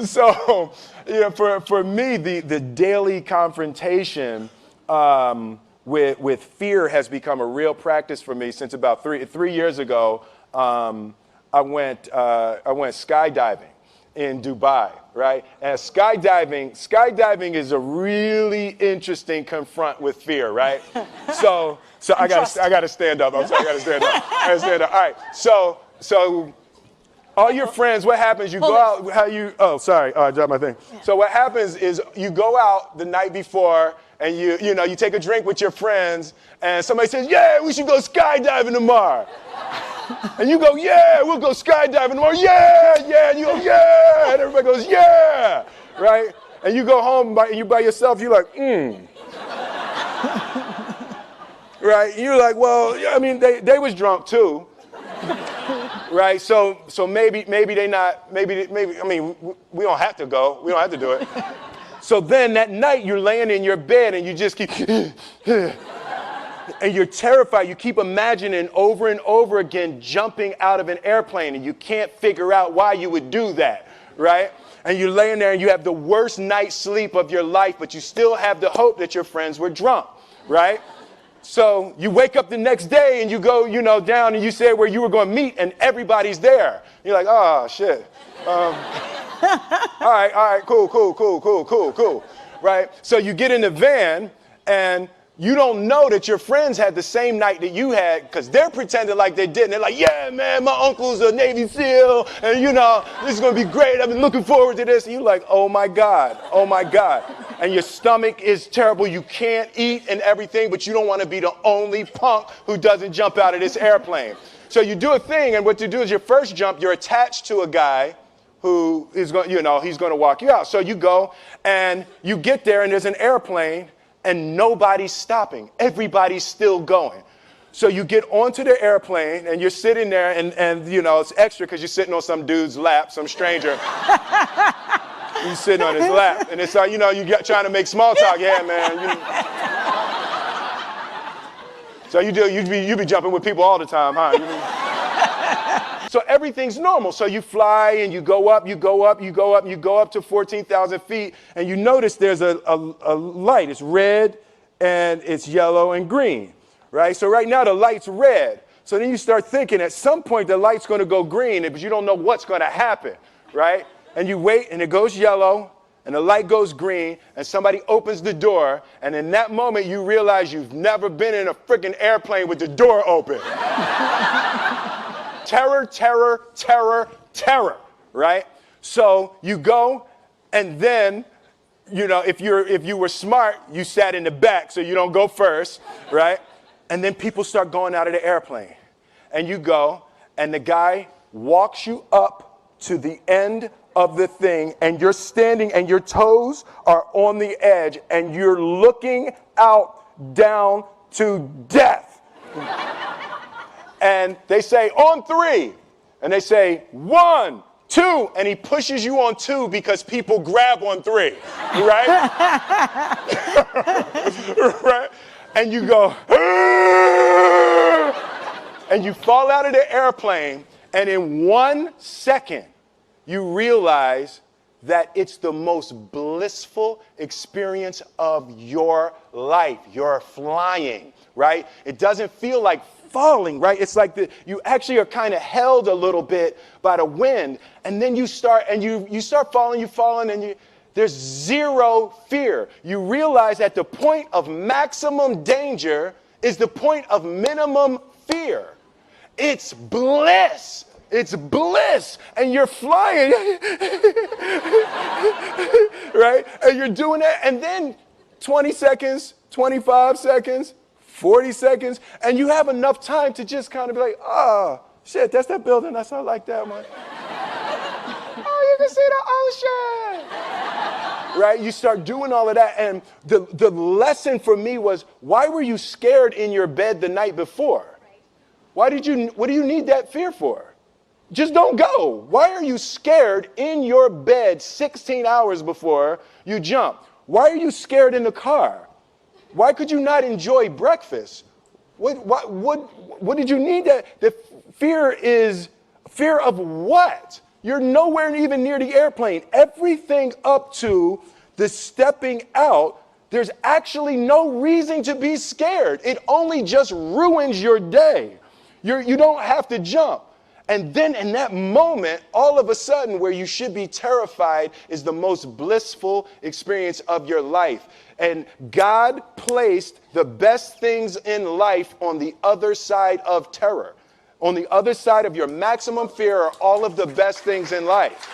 So, for me, the daily confrontation with fear has become a real practice for me since about three years ago. I went skydiving in Dubai, right? And skydiving is a really interesting confront with fear, right? So I gotta stand up. I'm sorry, I gotta stand up. All right. So all your friends, what happens? You go out. Oh, sorry. Oh, I dropped my thing. So what happens is you go out the night before and you take a drink with your friends, and somebody says, "Yeah, we should go skydiving tomorrow." And you go, "Yeah, we'll go skydiving tomorrow." Yeah. And you go, "Yeah." And everybody goes, "Yeah." Right? And you go home and you by yourself, you're like, Right? And you're like, well, I mean, they was drunk too. Right? So maybe they not, maybe, I mean, we don't have to go. We don't have to do it. So then that night you're laying in your bed and you just keep, and you're terrified. You keep imagining over and over again jumping out of an airplane, and you can't figure out why you would do that, right? And you're laying there and you have the worst night's sleep of your life, but you still have the hope that your friends were drunk, right? So you wake up the next day and you go, down and you say where you were going to meet and everybody's there. You're like, oh, shit. All right, cool. Right? So you get in the van and you don't know that your friends had the same night that you had because they're pretending like they didn't. They're like, yeah, man, my uncle's a Navy SEAL and, this is going to be great. I've been looking forward to this. And you're like, oh, my God. And your stomach is terrible. You can't eat and everything, but you don't want to be the only punk who doesn't jump out of this airplane. So you do a thing, and what you do is your first jump, you're attached to a guy who is going, he's going to walk you out. So you go and you get there and there's an airplane and nobody's stopping. Everybody's still going. So you get onto the airplane and you're sitting there and it's extra because you're sitting on some dude's lap, some stranger. You're sitting on his lap and it's like, you're trying to make small talk. Yeah, man. So you be jumping with people all the time, huh? So everything's normal. So you fly and you go up to 14,000 feet, and you notice there's a light. It's red and it's yellow and green, right? So right now the light's red. So then you start thinking at some point the light's going to go green, but you don't know what's going to happen, right? And you wait and it goes yellow and the light goes green and somebody opens the door, and in that moment you realize you've never been in a freaking airplane with the door open. Terror, right? So you go, and then, if you were smart, you sat in the back so you don't go first, right? And then people start going out of the airplane. And you go, and the guy walks you up to the end of the thing, and you're standing, and your toes are on the edge, and you're looking out down to death. And they say, on 3. And they say, 1, 2. And he pushes you on 2 because people grab on 3. Right? Right? And you go, and you fall out of the airplane. And in 1 second, you realize that it's the most blissful experience of your life. You're flying, right? It doesn't feel like falling, right? It's like you actually are kind of held a little bit by the wind, and then you start falling, and there's zero fear. You realize that the point of maximum danger is the point of minimum fear. It's bliss. It's bliss, and you're flying, right? And you're doing that, and then 20 seconds, 25 seconds, 40 seconds, and you have enough time to just kind of be like, oh, shit, that's that building. I like that one. Oh, you can see the ocean. Right? You start doing all of that, and the lesson for me was, why were you scared in your bed the night before? What do you need that fear for? Just don't go. Why are you scared in your bed 16 hours before you jump? Why are you scared in the car? Why could you not enjoy breakfast? What did you need that? The fear is fear of what? You're nowhere even near the airplane. Everything up to the stepping out, there's actually no reason to be scared. It only just ruins your day. You don't have to jump. And then in that moment, all of a sudden, where you should be terrified is the most blissful experience of your life. And God placed the best things in life on the other side of terror. On the other side of your maximum fear are all of the best things in life.